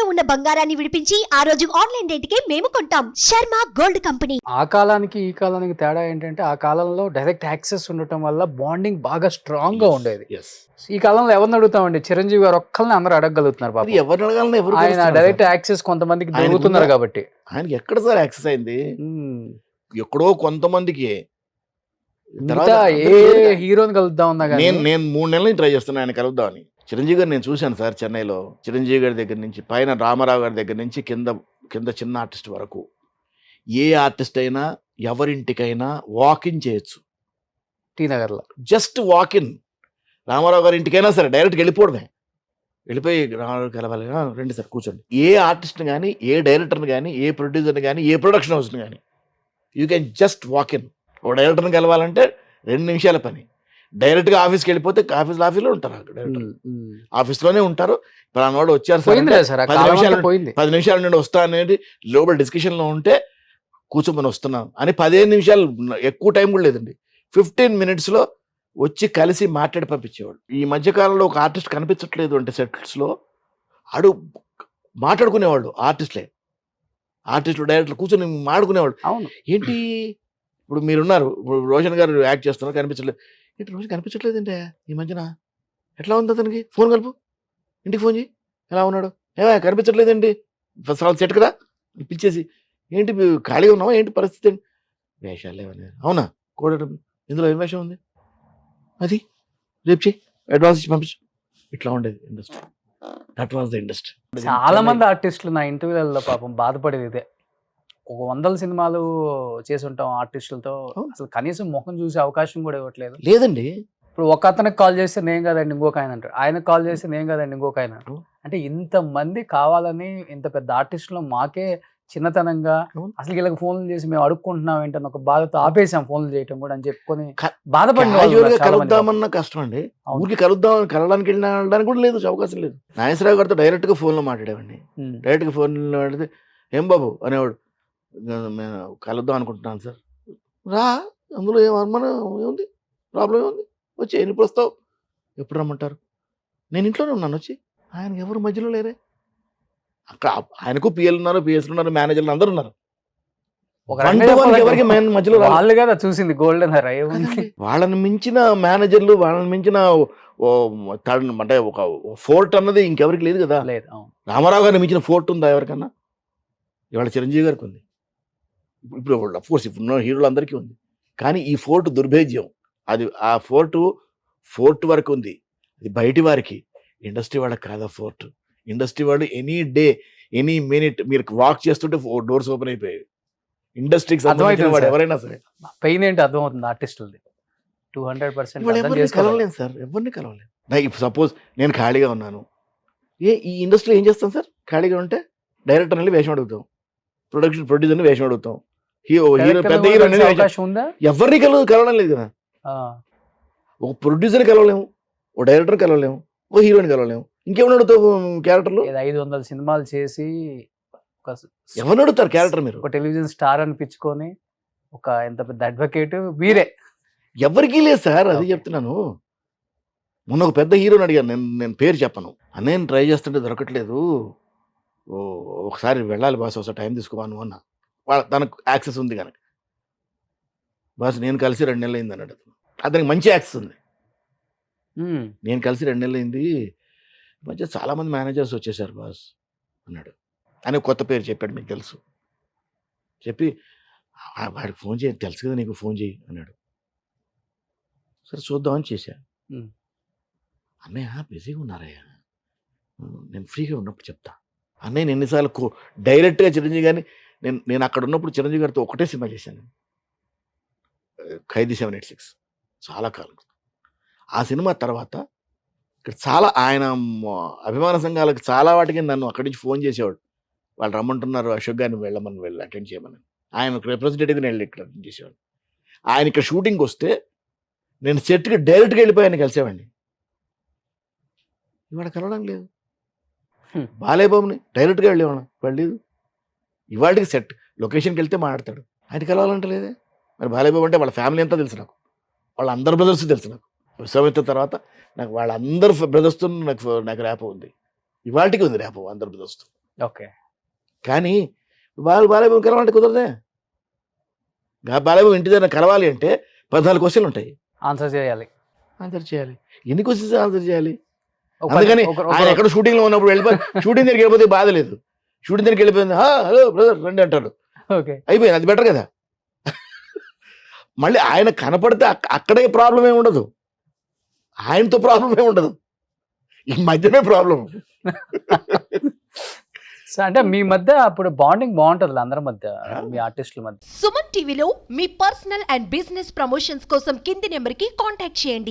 ఇంట్లో ఉన్న బంగారాన్ని విడిపించి ఆ రోజు ఆన్లైన్ రేటుకే మేము కొంటాం. Sharma gold company. ఆ కాలానికి ఈ కాలానికి తేడా ఏంటంటే ఆ కాలంలో డైరెక్ట్ యాక్సెస్ ఉండటం వల్ల బాండింగ్ బాగా స్ట్రాంగ్ గా ఉండేది. ఈ కాలంలో ఎవరిని అడుగుతామండి? చిరంజీవి గారు ఒక్కరిని అందరూ అడగగలుగుతున్నారు పాపం. ఎవరిని అడగాలని ఎవరు ఆయన తెలుస్తున్నారు డైరెక్ట్ సార్? యాక్సెస్ కొంతమందికి ఆయనకు దొరుకుతున్నారు ఉందా? కాబట్టి. ఆయనకి ఎక్కడ సార్ యాక్సెస్ అయింది? ఎక్కడో కొంతమందికి. తర్వాత మిగతా ఏ అందరూ లేరుగా. హీరోని కలుద్దాం ఉన్నా కానీ నేను 3 నెలల నుంచి ట్రై చేస్తున్నాను ఆయన కలుద్దామని. చిరంజీవి గారు నేను చూశాను సార్ చెన్నైలో. చిరంజీవి గారి దగ్గర నుంచి పైన రామారావు గారి దగ్గర నుంచి కింద కింద చిన్న ఆర్టిస్ట్ వరకు ఏ ఆర్టిస్ట్ అయినా ఎవరింటికైనా వాకిన్ చేయొచ్చు. టీ నగర్ లో జస్ట్ వాకిన్. రామారావు గారి ఇంటికైనా సరే డైరెక్ట్గా వెళ్ళిపోవడమే. వెళ్ళిపోయి రామారావు కలవాలి, రండి సార్ కూర్చోండి. ఏ ఆర్టిస్ట్ని కానీ, ఏ డైరెక్టర్ని కానీ, ఏ ప్రొడ్యూసర్ని కానీ, ఏ ప్రొడక్షన్ హౌస్ని కానీ యూ కెన్ జస్ట్ వాకిన్. ఒక డైరెక్టర్ని కలవాలంటే 2 నిమిషాల పని. డైరెక్ట్గా ఆఫీస్కి వెళ్ళిపోతే ఆఫీస్లో ఉంటారు. డైరెక్టర్ ఆఫీస్లోనే ఉంటారు. పలానాడు వచ్చారు సార్ పోయింది అంటే సార్, ఆ 10 కాలం నిమిషాలు అంతా పోయింది. 10 నిమిషాల నుండి వస్తా అనేది లోపల డిస్కషన్లో ఉంటే కూర్చోమని వస్తున్నాం అని 15 నిమిషాలు, ఎక్కువ టైం కూడా లేదండి, 15 మినిట్స్లో వచ్చి కలిసి మాట్లాడి పంపించేవాడు. ఈ మధ్యకాలంలో ఒక ఆర్టిస్ట్ కనిపించట్లేదు అంటే సెట్స్లో ఆడు మాట్లాడుకునేవాళ్ళు. ఆర్టిస్టులు డైరెక్టర్లు కూర్చొని మాట్లాడుకునేవాళ్ళు. అవును, ఏంటి ఇప్పుడు మీరున్నారు, ఇప్పుడు రోషన్ గారు యాక్ట్ చేస్తున్నారు, కనిపించట్లేదు. ఏంటి రోజు కనిపించట్లేదంటే ఈ మధ్యన ఎట్లా ఉంది అతనికి? ఫోన్ కలుపు, ఇంటికి ఫోన్ చేయి, ఎలా ఉన్నాడు, ఏమా కనిపించట్లేదండి, ఫస్ట్ సెట్ కదా పిలిచేసి, ఏంటి ఖాళీగా ఉన్నావా, ఏంటి పరిస్థితి అండి, వేషాలు లేవని. అవునా కోడటం, ఇందులో ఏం వేషం ఉంది, అది రేపు చేయి, అడ్వాన్స్ ఇచ్చి పంపించు. ఇట్లా ఉండేది industry. That was the industry. చాలా మంది ఆర్టిస్టులు నా ఇంటర్వ్యూలలో పాపం బాధపడేది ఇదే. ఒక 100 సినిమాలు చేసి ఉంటాం ఆర్టిస్టులతో, అసలు కనీసం ముఖం చూసే అవకాశం కూడా ఇవ్వట్లేదు. లేదండి. ఇప్పుడు ఒక అతనికి కాల్ చేస్తే నేను కదండి ఇంకొక ఆయన అంటారు, ఆయనకు కాల్ చేస్తే నేను కదండి ఇంకొక ఆయన అంటారు. అంటే ఇంతమంది కావాలని ఇంత పెద్ద ఆర్టిస్టులు మాకే చిన్నతనంగా అసలు వీళ్ళకి ఫోన్లు చేసి మేము అడుక్కుంటున్నాం ఏంటని ఒక బాధతో ఆపేసాం ఫోన్లు చేయటం కూడా అని చెప్పుకొని బాధపడి కలుద్దామన్నా కష్టం అండి. ఊరికి కలవడానికి వెళ్ళడానికి కూడా లేదు, అవకాశం లేదు. నాగేశ్వరరావు గారితో డైరెక్ట్ గా ఫోన్ లో మాట్లాడేవాడిని. డైరెక్ట్ గా ఫోన్ లో మాట్లాడితే ఏం బాబు అనేవాడు, మేము కలుద్దాం అనుకుంటున్నాను సార్. రా, అందులో ఏమన్నా ఏముంది, ప్రాబ్లం ఏముంది, వచ్చి ఎప్పుడు వస్తావు, ఎప్పుడు రమ్మంటారు, నేను ఇంట్లోనే ఉన్నాను, వచ్చి. ఆయనకి ఎవరు మధ్యలో లేరే. అక్కడ ఆయనకు పిఎల్ ఉన్నారు, పిఎస్లు ఉన్నారు, మేనేజర్లు అందరు ఉన్నారు. ఎవరికి మధ్యలో వాళ్ళు కదా చూసింది గోల్డెన్ హెయిర్. వాళ్ళని మించిన మేనేజర్లు, వాళ్ళని మించిన అంటే ఒక ఫోర్ట్ అన్నది ఇంకెవరికి లేదు కదా. రామారావు గారిని మించిన ఫోర్ట్ ఉందా ఎవరికన్నా? ఇవాళ చిరంజీవి గారికి ఉంది, ఇప్పుడు అఫ్కోర్స్ ఇప్పుడు హీరోలు అందరికీ ఉంది. కానీ ఈ ఫోర్ట్ దుర్భేద్యం. అది ఆ ఫోర్ట్ వరకు ఉంది, అది బయటి వారికి. ఇండస్ట్రీ వాళ్ళకి కాదా ఫోర్ట్. ఇండస్ట్రీ వాళ్ళు ఎనీ డే ఎనీ మినిట్ మీరు వాక్ చేస్తుంటే డోర్స్ ఓపెన్ అయిపోయాయి. ఇండస్ట్రీకి సంబంధించిన వాడు ఎవరైనా సరే పెయిన్ ఏంటి అర్థమవుతుంది ఆర్టిస్టులది. 200% కలవలేను సార్, ఎవరిని కలవలేదు. నాకు సపోజ్ నేను ఖాళీగా ఉన్నాను, ఈ ఇండస్ట్రీలో ఏం చేస్తాం సార్? ఖాళీగా ఉంటే డైరెక్టర్ వెళ్ళి వేషం అడుగుతాం, ప్రొడ్యూసర్ని వేషం అడుగుతాం, హీరో పెద్ద హీరో ఎవరిని కలవడం లేదు కదా. ఒక ప్రొడ్యూసర్ కలవలేము, ఓ డైరెక్టర్ కలవలేము, ఓ హీరోని కలవలేము, ఇంకేమన్నా అడుగుతావు క్యారెక్టర్లు? 500 సినిమాలు చేసి ఎవరిని అడుగుతారు క్యారెక్టర్? మీరు ఒక టెలివిజన్ స్టార్ అనిపించుకొని ఒక ఎంత పెద్ద అడ్వకేట్ మీరే. ఎవరికీ లేదు సార్, అది చెప్తున్నాను. మొన్న ఒక పెద్ద హీరోని అడిగాను, నేను పేరు చెప్పను, నేను ట్రై చేస్తుంటే దొరకట్లేదు, ఒకసారి వెళ్ళాలి బాస్, ఒకసారి టైం తీసుకోవాను అన్న. తనకు యాక్సెస్ ఉంది కనుక, బాస్ నేను కలిసి 2 నెలలు అయింది అన్నాడు. అతనికి మంచి యాక్సెస్ ఉంది. నేను కలిసి 2 నెలలు అయింది, మధ్య చాలామంది మేనేజర్స్ వచ్చేసారు బాస్ అన్నాడు. అని కొత్త పేరు చెప్పాడు, మీకు తెలుసు. చెప్పి వాడికి ఫోన్ చేయి, తెలుసు కదా నీకు, ఫోన్ చేయి అన్నాడు. సరే చూద్దామని చేశా. అన్నయ్య బిజీగా ఉన్నారయ్యా, నేను ఫ్రీగా ఉన్నప్పుడు చెప్తా. అన్నయ్య ఎన్నిసార్లు డైరెక్ట్గా చిరంజీవి గారిని నేను అక్కడ ఉన్నప్పుడు చిరంజీవి గారితో ఒకటే సినిమా చేశాను, ఖైదీ 786, చాలా కాలం. ఆ సినిమా తర్వాత ఇక్కడ చాలా ఆయన అభిమాన సంఘాలకు చాలా వాటికి నన్ను అక్కడి నుంచి ఫోన్ చేసేవాడు, వాళ్ళు రమ్మంటున్నారు అశోక్ గారిని వెళ్ళి అటెండ్ చేయమని. ఆయన రిప్రజెంటేటివ్గా నేను ఇక్కడ అటెండ్ చేసేవాడు. ఆయన ఇక్కడ షూటింగ్ వస్తే నేను సెట్కి డైరెక్ట్గా వెళ్ళిపోయాను, కలిసేవాడిని. ఇవాళ కలవడం లేదు. బాలేబాబుని డైరెక్ట్గా వెళ్ళలేదు. ఇవాళకి సెట్ లొకేషన్కి వెళ్తే మాట్లాడతాడు, ఆయన కలవాలంటే లేదే. మరి బాలేబాబు అంటే వాళ్ళ ఫ్యామిలీ అంతా తెలుసు నాకు, వాళ్ళ అందరు బ్రదర్స్ తెలుసు నాకు. విశ్వామిత్ర తర్వాత నాకు వాళ్ళందరూ బ్రదర్స్తో నాకు ర్యాపో ఉంది, ఇవాళకి ఉంది ర్యాపో అందరు బ్రదర్స్తో. ఓకే. కానీ బాలయ్యబాబు కలవాలంటే కుదరదే. బాలయ్యబాబు ఇంటి దగ్గర కలవాలి అంటే 14 క్వశ్చన్లు ఉంటాయి, ఆన్సర్ చేయాలి. ఆన్సర్ చేయాలి. ఎన్ని క్వశ్చన్స్ ఆన్సర్ చేయాలి? ఒక అందుకని ఒక- ఆయన ఒక- ఎక్కడ షూటింగ్లో ఉన్నప్పుడు వెళ్ళిపోయి షూటింగ్ దగ్గరికి వెళ్ళిపోతే బాధ లేదు. షూటింగ్ దగ్గరికి వెళ్ళిపోయింది, హలో బ్రదర్ రండి అంటారు, ఓకే. అయిపోయింది. అది బెటర్ కదా. మళ్ళీ ఆయన కనపడితే అక్కడే ప్రాబ్లం ఏమి ఉండదు, ఆయనతో ప్రాబ్లం ఏమి ఉండదు, ఈ మధ్యనే ప్రాబ్లం. సో అంటే మీ మధ్య అప్పుడు బాండింగ్ బాగుంటుంది అందరి మధ్య, మీ ఆర్టిస్టుల మధ్య. సుమన్ టీవీలో మీ పర్సనల్ అండ్ బిజినెస్ ప్రమోషన్స్ కోసం కింది నెంబర్కి కాంటాక్ట్ చేయండి.